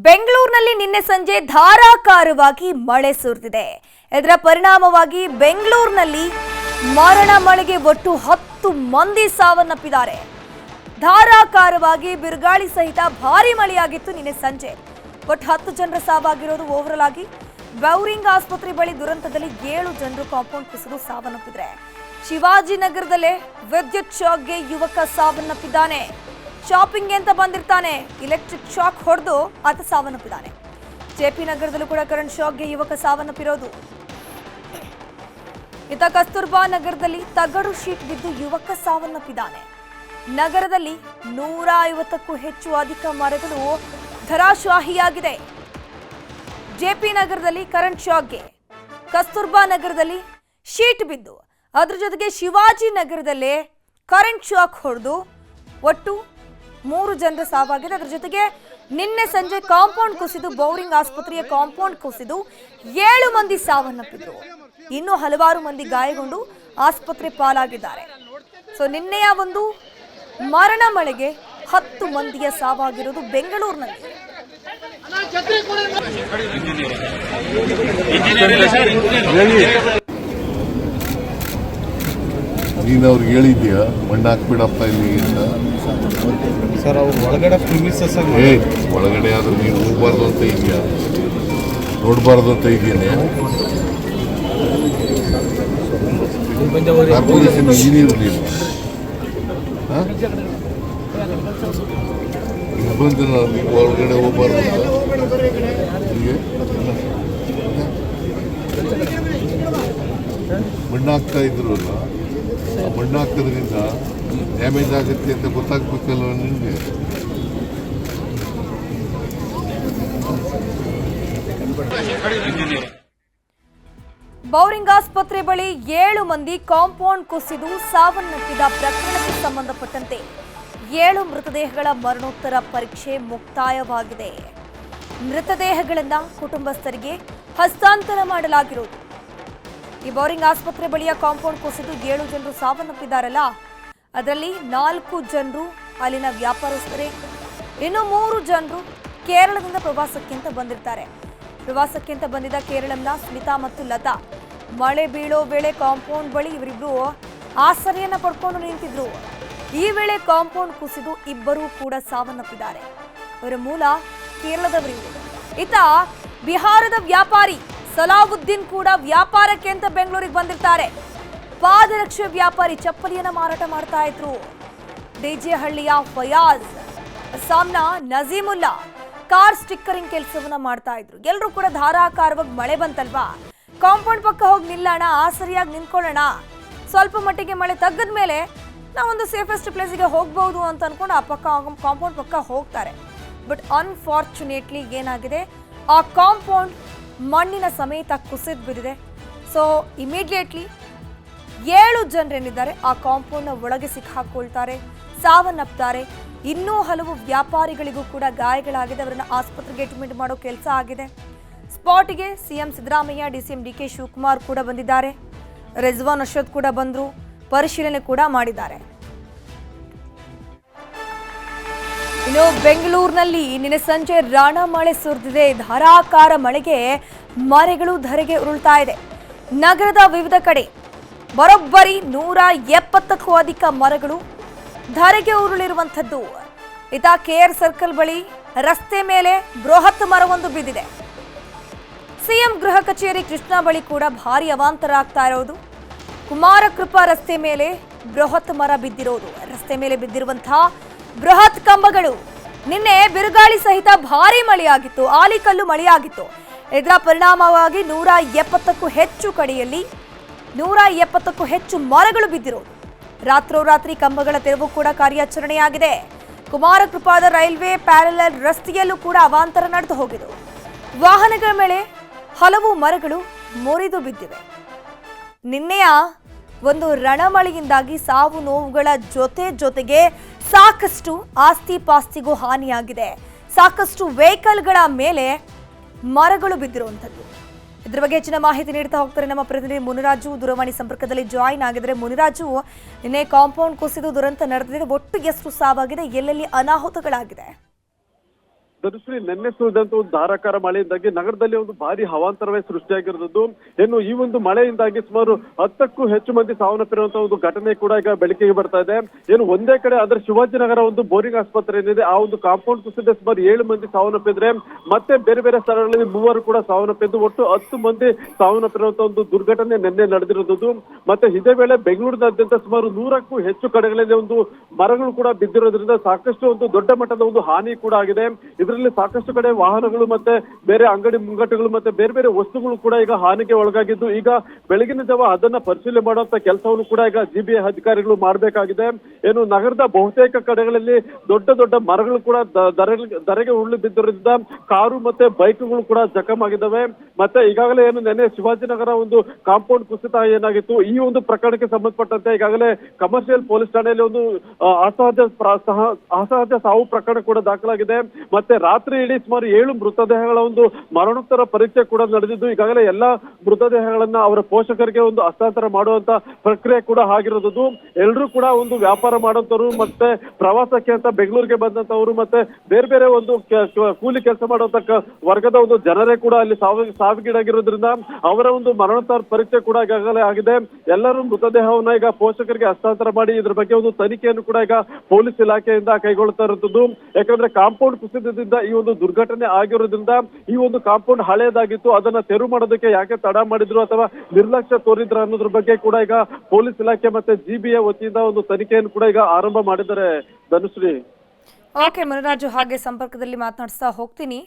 ಬೆಂಗಳೂರಿನಲ್ಲಿ ನಿನ್ನೆ ಸಂಜೆ ಧಾರಾಕಾರವಾಗಿ ಮಳೆ ಸುರಿದಿದೆ. ಇದರ ಪರಿಣಾಮವಾಗಿ ಬೆಂಗಳೂರಿನಲ್ಲಿ ಮರಣ ಮಳೆಗೆ ಒಟ್ಟು 10 ಮಂದಿ ಸಾವನ್ನಪ್ಪಿದ್ದಾರೆ. ಧಾರಾಕಾರವಾಗಿ ಬಿರುಗಾಳಿ ಸಹಿತ ಭಾರಿ ಮಳೆಯಾಗಿತ್ತು ನಿನ್ನೆ ಸಂಜೆ. ಒಟ್ಟು 10 ಜನರ ಸಾವಾಗಿರೋದು. ಓವರಾಲ್ ಆಗಿ ಬೌರಿಂಗ್ ಆಸ್ಪತ್ರೆ ಬಳಿ ದುರಂತದಲ್ಲಿ 7 ಜನರು ಕಾಂಪೌಂಡ್ ಕುಸಿದು ಸಾವನ್ನಪ್ಪಿದ್ದಾರೆ. ಶಿವಾಜಿನಗರದಲ್ಲೇ ವಿದ್ಯುತ್ ಶಾಕ್ಗೆ ಯುವಕ ಸಾವನ್ನಪ್ಪಿದ್ದಾನೆ. ಶಾಪಿಂಗ್ ಅಂತ ಬಂದಿರ್ತಾನೆ, ಇಲೆಕ್ಟ್ರಿಕ್ ಶಾಕ್ ಹೊಡೆದು ಆತ ಸಾವನ್ನಪ್ಪಿದ್ದಾನೆ. ಜೆಪಿ ನಗರದಲ್ಲೂ ಕೂಡ ಕರೆಂಟ್ ಶಾಕ್ಗೆ ಯುವಕ ಸಾವನ್ನಪ್ಪಿರೋದು. ಇತ್ತ ಕಸ್ತೂರ್ಬಾ ನಗರದಲ್ಲಿ ತಗಡು ಶೀಟ್ ಬಿದ್ದು ಯುವಕ ಸಾವನ್ನಪ್ಪಿದ್ದಾನೆ. ನಗರದಲ್ಲಿ 150ಕ್ಕೂ ಹೆಚ್ಚು ಅಧಿಕ ಮರಗಳು ಧರಾಶಾಹಿಯಾಗಿದೆ. ಜೆಪಿ ನಗರದಲ್ಲಿ ಕರೆಂಟ್ ಶಾಕ್ಗೆ, ಕಸ್ತೂರ್ಬಾ ನಗರದಲ್ಲಿ ಶೀಟ್ ಬಿದ್ದು, ಅದರ ಜೊತೆಗೆ ಶಿವಾಜಿ ನಗರದಲ್ಲೇ ಕರೆಂಟ್ ಶಾಕ್ ಹೊಡೆದು ಒಟ್ಟು 3 ಜನರ ಸಾವಾಗಿದೆ. ಅದರ ಜೊತೆಗೆ ನಿನ್ನೆ ಸಂಜೆ ಕಾಂಪೌಂಡ್ ಕುಸಿದು, ಬೌರಿಂಗ್ ಆಸ್ಪತ್ರೆಯ ಕಾಂಪೌಂಡ್ ಕುಸಿದು 7 ಮಂದಿ ಸಾವನ್ನಪ್ಪಿದ್ರು. ಇನ್ನು ಹಲವಾರು ಮಂದಿ ಗಾಯಗೊಂಡು ಆಸ್ಪತ್ರೆ ಪಾಲಾಗಿದ್ದಾರೆ. ಸೊ ನಿನ್ನೆಯ ಒಂದು ಮರಣ ಮಳೆಗೆ 10 ಮಂದಿಯ ಸಾವಾಗಿರೋದು ಬೆಂಗಳೂರಿನಲ್ಲಿ. ನೀನು ಅವ್ರಿಗೆ ಹೇಳಿದ್ಯಾ ಮಣ್ಣು ಹಾಕ್ಬಿಡಪ್ಪ ಇಲ್ಲಿ ಅಂತ? ಸರ್ ಅವ್ರು ಒಳಗಡೆ ಪ್ರಿಮಿಸಸ್ ಒಳಗಡೆ ಆದ್ರೂ ನೀನು ಹೋಗ್ಬಾರ್ದು ಅಂತ ಇದೆಯಾ, ನೋಡ್ಬಾರ್ದು ಅಂತ ಇದೆಯೇ? ಕಾರ್ಪೊರೇಷನ್ ಇಂಜಿನಿಯರ್ ನೀನು ಬಂದು ನೀವು ಒಳಗಡೆ ಹೋಗ್ಬಾರ್ದು ಅಂತ ಹೀಗೆ ಮಣ್ಣು ಹಾಕ್ತಾ ಇದ್ರು. ಆ ಮಣ್ಣು ಹಾಕೋದ್ರಿಂದ ಡ್ಯಾಮೇಜ್ ಆಗುತ್ತೆ ಅಂತ ಗೊತ್ತಾಗ್ಬೇಕಲ್ವ ನಿಮಗೆ? ಬೌರಿಂಗ್ ಆಸ್ಪತ್ರೆ ಬಳಿ 7 ಮಂದಿ ಕಾಂಪೌಂಡ್ ಕುಸಿದು ಸಾವನ್ನಪ್ಪಿದ ಪ್ರಕರಣಕ್ಕೆ ಸಂಬಂಧಪಟ್ಟಂತೆ 7 ಮೃತದೇಹಗಳ ಮರಣೋತ್ತರ ಪರೀಕ್ಷೆ ಮುಕ್ತಾಯವಾಗಿದೆ. ಮೃತದೇಹಗಳನ್ನು ಕುಟುಂಬಸ್ಥರಿಗೆ ಹಸ್ತಾಂತರ ಮಾಡಲಾಗಿರುವುದು. ಈ ಬೌರಿಂಗ್ ಆಸ್ಪತ್ರೆ ಬಳಿಯ ಕಾಂಪೌಂಡ್ ಕುಸಿದು 7 ಜನರು ಸಾವನ್ನಪ್ಪಿದ್ದಾರಲ್ಲ, ಅದರಲ್ಲಿ 4 ಜನರು ಅಲ್ಲಿನ ವ್ಯಾಪಾರಸ್ಥರೇ, ಇನ್ನು 3 ಜನರು ಕೇರಳದಿಂದ ಪ್ರವಾಸಕ್ಕೆ ಅಂತ ಬಂದಿರ್ತಾರೆ. ಪ್ರವಾಸಕ್ಕೆ ಅಂತ ಬಂದಿದ್ದ ಕೇರಳಂನ ಸ್ಮಿತಾ ಮತ್ತು ಲತಾ ಮಳೆ ಬೀಳೋ ವೇಳೆ ಕಾಂಪೌಂಡ್ ಬಳಿ ಇವರಿಬ್ರು ಆಸರೆಯನ್ನ ಪಡ್ಕೊಂಡು ನಿಂತಿದ್ರು. ಈ ವೇಳೆ ಕಾಂಪೌಂಡ್ ಕುಸಿದು ಇಬ್ಬರೂ ಕೂಡ ಸಾವನ್ನಪ್ಪಿದ್ದಾರೆ. ಅವರ ಮೂಲ ಕೇರಳದವರಿವರು. ಇತ್ತ ಬಿಹಾರದ ವ್ಯಾಪಾರಿ ಸಲಾವುದ್ದೀನ್ ಕೂಡ ವ್ಯಾಪಾರಕ್ಕೆ ಅಂತ ಬೆಂಗಳೂರಿಗೆ ಬಂದಿರ್ತಾರೆ. ಪಾದರಕ್ಷೆ ವ್ಯಾಪಾರಿ ಚಪ್ಪಲಿಯನ್ನ ಮಾರಾಟ ಮಾಡ್ತಾ ಇದ್ರು. ಡಿಜೆಹಳ್ಳಿಯ ಫಯಾಜ್, ಅಸ್ಸಾಂನ ನಜೀಮುಲ್ಲಾ ಕಾರ್ ಸ್ಟಿಕ್ಕರಿಂಗ್ ಕೆಲಸವನ್ನ ಮಾಡ್ತಾ ಇದ್ರು. ಎಲ್ಲರೂ ಕೂಡ ಧಾರಾಕಾರವಾಗಿ ಮಳೆ ಬಂತಲ್ವಾ, ಕಾಂಪೌಂಡ್ ಪಕ್ಕ ಹೋಗಿ ನಿಲ್ಲೋಣ, ಆಸರಿಯಾಗಿ ನಿಂತ್ಕೊಳ್ಳೋಣ, ಸ್ವಲ್ಪ ಮಟ್ಟಿಗೆ ಮಳೆ ತಗ್ಗದ ಮೇಲೆ ನಾವೊಂದು ಸೇಫೆಸ್ಟ್ ಪ್ಲೇಸಿಗೆ ಹೋಗ್ಬಹುದು ಅಂತ ಅನ್ಕೊಂಡು ಆ ಪಕ್ಕ ಕಾಂಪೌಂಡ್ ಪಕ್ಕ ಹೋಗ್ತಾರೆ. ಬಟ್ ಅನ್ಫಾರ್ಚುನೇಟ್ಲಿ ಏನಾಗಿದೆ, ಆ ಕಾಂಪೌಂಡ್ ಮಣ್ಣಿನ ಸಮೇತ ಕುಸಿದು ಬಿದ್ದಿದೆ. ಸೊ ಇಮಿಡಿಯೇಟ್ಲಿ 7 ಜನರೇನಿದ್ದಾರೆ ಆ ಕಾಂಪೌಂಡ್ನ ಒಳಗೆ ಸಿಕ್ಕಾಕೊಳ್ತಾರೆ, ಸಾವನ್ನಪ್ತಾರೆ. ಇನ್ನೂ ಹಲವು ವ್ಯಾಪಾರಿಗಳಿಗೂ ಕೂಡ ಗಾಯಗಳಾಗಿದೆ. ಅವರನ್ನು ಆಸ್ಪತ್ರೆಗೆ ಅಡ್ಮಿಟ್ ಮಾಡೋ ಕೆಲಸ ಆಗಿದೆ. ಸ್ಪಾಟ್ಗೆ CM Siddaramaiah, DCM DK Shivakumar ಕೂಡ ಬಂದಿದ್ದಾರೆ. ರೆಜ್ವಾನ್ ಅರ್ಷದ್ ಕೂಡ ಬಂದರು, ಪರಿಶೀಲನೆ ಕೂಡ ಮಾಡಿದ್ದಾರೆ. ಇನ್ನು ಬೆಂಗಳೂರಿನಲ್ಲಿ ನಿನ್ನೆ ಸಂಜೆ ರಾಣ ಮಳೆ ಸುರಿದಿದೆ. ಧಾರಾಕಾರ ಮಳೆಗೆ ಮರಗಳು ಧರೆಗೆ ಉರುಳ್ತಾ ಇದೆ. ನಗರದ ವಿವಿಧ ಕಡೆ ಬರೋಬ್ಬರಿ 170ಕ್ಕೂ ಅಧಿಕ ಮರಗಳು ಧರೆಗೆ ಉರುಳಿರುವಂಥದ್ದು. ಇತ ಕೆಆರ್ ಸರ್ಕಲ್ ಬಳಿ ರಸ್ತೆ ಮೇಲೆ ಬೃಹತ್ ಮರವೊಂದು ಬಿದ್ದಿದೆ. ಸಿಎಂ ಗೃಹ ಕಚೇರಿ ಕೃಷ್ಣ ಬಳಿ ಕೂಡ ಭಾರಿ ಅವಾಂತರ ಆಗ್ತಾ ಇರೋದು. ಕುಮಾರಕೃಪಾ ರಸ್ತೆ ಮೇಲೆ ಬೃಹತ್ ಮರ ಬಿದ್ದಿರೋದು. ರಸ್ತೆ ಮೇಲೆ ಬಿದ್ದಿರುವಂತಹ ಬೃಹತ್ ಕಂಬಗಳು. ನಿನ್ನೆ ಬಿರುಗಾಳಿ ಸಹಿತ ಭಾರಿ ಮಳೆಯಾಗಿತ್ತು, ಆಲಿಕಲ್ಲು ಮಳೆಯಾಗಿತ್ತು. ಇದರ ಪರಿಣಾಮವಾಗಿ 170ಕ್ಕೂ ಹೆಚ್ಚು ಕಡೆಯಲ್ಲಿ 170ಕ್ಕೂ ಹೆಚ್ಚು ಮರಗಳು ಬಿದ್ದಿರೋದು. ರಾತ್ರೋರಾತ್ರಿ ಕಂಬಗಳ ತೆರವು ಕೂಡ ಕಾರ್ಯಾಚರಣೆಯಾಗಿದೆ. ಕುಮಾರಕೃಪಾದ ರೈಲ್ವೆ ಪ್ಯಾರಲಲ್ ರಸ್ತೆಯಲ್ಲೂ ಕೂಡ ಅವಾಂತರ ನಡೆದು ಹೋಗಿದೆ. ವಾಹನಗಳ ಮೇಲೆ ಹಲವು ಮರಗಳು ಮುರಿದು ಬಿದ್ದಿವೆ. ನಿನ್ನೆಯ ಒಂದು ರಣಮಳೆಯಿಂದಾಗಿ ಸಾವು ನೋವುಗಳ ಜೊತೆಗೆ ಸಾಕಷ್ಟು ಆಸ್ತಿ ಪಾಸ್ತಿಗೂ ಹಾನಿಯಾಗಿದೆ. ಸಾಕಷ್ಟು ವೆಹಿಕಲ್ಗಳ ಮೇಲೆ ಮರಗಳು ಬಿದ್ದಿರುವಂಥದ್ದು. ಇದ್ರ ಬಗ್ಗೆ ಹೆಚ್ಚಿನ ಮಾಹಿತಿ ನೀಡ್ತಾ ಹೋಗ್ತಾರೆ ನಮ್ಮ ಪ್ರತಿನಿಧಿ ಮುನಿರಾಜು. ದೂರವಾಣಿ ಸಂಪರ್ಕದಲ್ಲಿ ಜಾಯಿನ್ ಆಗಿದ್ರೆ ಮುನಿರಾಜು, ನಿನ್ನೆ ಕಾಂಪೌಂಡ್ ಕುಸಿದು ದುರಂತ ನಡೆದಿದೆ. ಒಟ್ಟು ಎಷ್ಟು ಸಾವಾಗಿದೆ, ಎಲ್ಲೆಲ್ಲಿ ಅನಾಹುತಗಳಾಗಿದೆ? ಧನುಶ್ರೀ ನಿನ್ನೆ ಸುರಿದಂತ ಒಂದು ಧಾರಾಕಾರ ಮಳೆಯಿಂದಾಗಿ ನಗರದಲ್ಲಿ ಒಂದು ಭಾರಿ ಹವಾಂತರವೇ ಸೃಷ್ಟಿಯಾಗಿರುವುದು. ಇನ್ನು ಈ ಒಂದು ಮಳೆಯಿಂದಾಗಿ ಸುಮಾರು 10ಕ್ಕೂ ಹೆಚ್ಚು ಮಂದಿ ಸಾವನ್ನಪ್ಪಿರುವಂತಹ ಒಂದು ಘಟನೆ ಕೂಡ ಈಗ ಬೆಳಕಿಗೆ ಬರ್ತಾ ಇದೆ. ಏನು ಒಂದೇ ಕಡೆ ಅಂದ್ರೆ ಶಿವಾಜಿನಗರ ಒಂದು ಬೋರಿಂಗ್ ಆಸ್ಪತ್ರೆ ಏನಿದೆ ಆ ಒಂದು ಕಾಂಪೌಂಡ್ ಕುಸಿದ ಸುಮಾರು 7 ಮಂದಿ ಸಾವನ್ನಪ್ಪಿದ್ರೆ ಮತ್ತೆ ಬೇರೆ ಬೇರೆ ಸ್ಥಳಗಳಲ್ಲಿ 3 ಕೂಡ ಸಾವನ್ನಪ್ಪಿದ್ದು ಒಟ್ಟು 10 ಮಂದಿ ಸಾವನ್ನಪ್ಪಿರುವಂತಹ ಒಂದು ದುರ್ಘಟನೆ ನಿನ್ನೆ ನಡೆದಿರುವುದು. ಮತ್ತೆ ಇದೇ ವೇಳೆ ಬೆಂಗಳೂರಿನಾದ್ಯಂತ ಸುಮಾರು 100ಕ್ಕೂ ಹೆಚ್ಚು ಕಡೆಗಳಲ್ಲಿ ಒಂದು ಮರಗಳು ಕೂಡ ಬಿದ್ದಿರೋದ್ರಿಂದ ಸಾಕಷ್ಟು ಒಂದು ದೊಡ್ಡ ಮಟ್ಟದ ಒಂದು ಹಾನಿ ಕೂಡ ಆಗಿದೆ. ಇದರಲ್ಲಿ ಸಾಕಷ್ಟು ಕಡೆ ವಾಹನಗಳು ಮತ್ತೆ ಬೇರೆ ಅಂಗಡಿ ಮುಂಗಟ್ಟುಗಳು ಮತ್ತೆ ಬೇರೆ ಬೇರೆ ವಸ್ತುಗಳು ಕೂಡ ಈಗ ಹಾನಿಗೆ ಒಳಗಾಗಿದ್ದು ಈಗ ಬೆಳಗಿನ ಜಾವ ಅದನ್ನ ಪರಿಶೀಲನೆ ಮಾಡುವಂತ ಕೆಲಸವನ್ನು ಕೂಡ ಈಗ ಜಿಬಿಎ ಅಧಿಕಾರಿಗಳು ಮಾಡಬೇಕಾಗಿದೆ. ಏನು ನಗರದ ಬಹುತೇಕ ಕಡೆಗಳಲ್ಲಿ ದೊಡ್ಡ ದೊಡ್ಡ ಮರಗಳು ಕೂಡ ಧರೆಗೆ ಉರುಳಿ ಬಿದ್ದಿರೋದ್ರಿಂದ ಕಾರು ಮತ್ತೆ ಬೈಕ್ಗಳು ಕೂಡ ಜಖಮ್ ಆಗಿದ್ದಾವೆ. ಮತ್ತೆ ಈಗಾಗಲೇ ಏನು ನೆನ್ನೆ ಶಿವಾಜಿನಗರ ಒಂದು ಕಾಂಪೌಂಡ್ ಕುಸಿತ ಏನಾಗಿತ್ತು ಈ ಒಂದು ಪ್ರಕರಣಕ್ಕೆ ಸಂಬಂಧಪಟ್ಟಂತೆ ಈಗಾಗಲೇ ಕಮರ್ಷಿಯಲ್ ಪೊಲೀಸ್ ಠಾಣೆಯಲ್ಲಿ ಒಂದು ಅಸಹಜ ಸಾವು ಪ್ರಕರಣ ಕೂಡ ದಾಖಲಾಗಿದೆ. ಮತ್ತೆ ರಾತ್ರಿ ಇಡೀ ಸುಮಾರು 7 ಮೃತದೇಹಗಳ ಒಂದು ಮರಣೋತ್ತರ ಪರೀಕ್ಷೆ ಕೂಡ ನಡೆದಿದ್ದು ಈಗಾಗಲೇ ಎಲ್ಲಾ ಮೃತದೇಹಗಳನ್ನ ಅವರ ಪೋಷಕರಿಗೆ ಒಂದು ಹಸ್ತಾಂತರ ಮಾಡುವಂತ ಪ್ರಕ್ರಿಯೆ ಕೂಡ ಆಗಿರೋದು. ಎಲ್ಲರೂ ಕೂಡ ಒಂದು ವ್ಯಾಪಾರ ಮಾಡುವಂತವ್ರು ಮತ್ತೆ ಪ್ರವಾಸಕ್ಕೆ ಅಂತ ಬೆಂಗಳೂರಿಗೆ ಬಂದಂತವ್ರು ಮತ್ತೆ ಬೇರೆ ಬೇರೆ ಒಂದು ಕೂಲಿ ಕೆಲಸ ಮಾಡುವಂತ ವರ್ಗದ ಒಂದು ಜನರೇ ಕೂಡ ಅಲ್ಲಿ ಸಾವಿಗೀಡಾಗಿರೋದ್ರಿಂದ ಅವರ ಒಂದು ಮರಣೋತ್ತರ ಪರೀಕ್ಷೆ ಕೂಡ ಈಗಾಗಲೇ ಆಗಿದೆ. ಎಲ್ಲರೂ ಮೃತದೇಹವನ್ನ ಈಗ ಪೋಷಕರಿಗೆ ಹಸ್ತಾಂತರ ಮಾಡಿ ಇದ್ರ ಬಗ್ಗೆ ಒಂದು ತನಿಖೆಯನ್ನು ಕೂಡ ಈಗ ಪೊಲೀಸ್ ಇಲಾಖೆಯಿಂದ ಕೈಗೊಳ್ತಾ ಇರುತ್ತದೆ. ಯಾಕಂದ್ರೆ ಕಾಂಪೌಂಡ್ ಕುಸಿತದಿಂದ ಈ ಒಂದು ದುರ್ಘಟನೆ ಆಗಿರೋದ್ರಿಂದ ಈ ಒಂದು ಕಾಂಪೌಂಡ್ ಹಳೆಯದಾಗಿತ್ತು ಅದನ್ನ ತೆರವು ಮಾಡೋದಕ್ಕೆ ಯಾಕೆ ತಡ ಮಾಡಿದ್ರು ಅಥವಾ ನಿರ್ಲಕ್ಷ್ಯ ತೋರಿದ್ರು ಅನ್ನೋದ್ರ ಬಗ್ಗೆ ಕೂಡ ಈಗ ಪೊಲೀಸ್ ಇಲಾಖೆ ಮತ್ತೆ ಜಿಬಿಎ ವತಿಯಿಂದ ಒಂದು ತನಿಖೆಯನ್ನು ಕೂಡ ಈಗ ಆರಂಭ ಮಾಡಿದ್ದಾರೆ ಧನುಶ್ರೀ. ಓಕೆ ಮುನಿರಾಜು, ಹಾಗೆ ಸಂಪರ್ಕದಲ್ಲಿ ಮಾತನಾಡಿಸ್ತಾ ಹೋಗ್ತೀನಿ.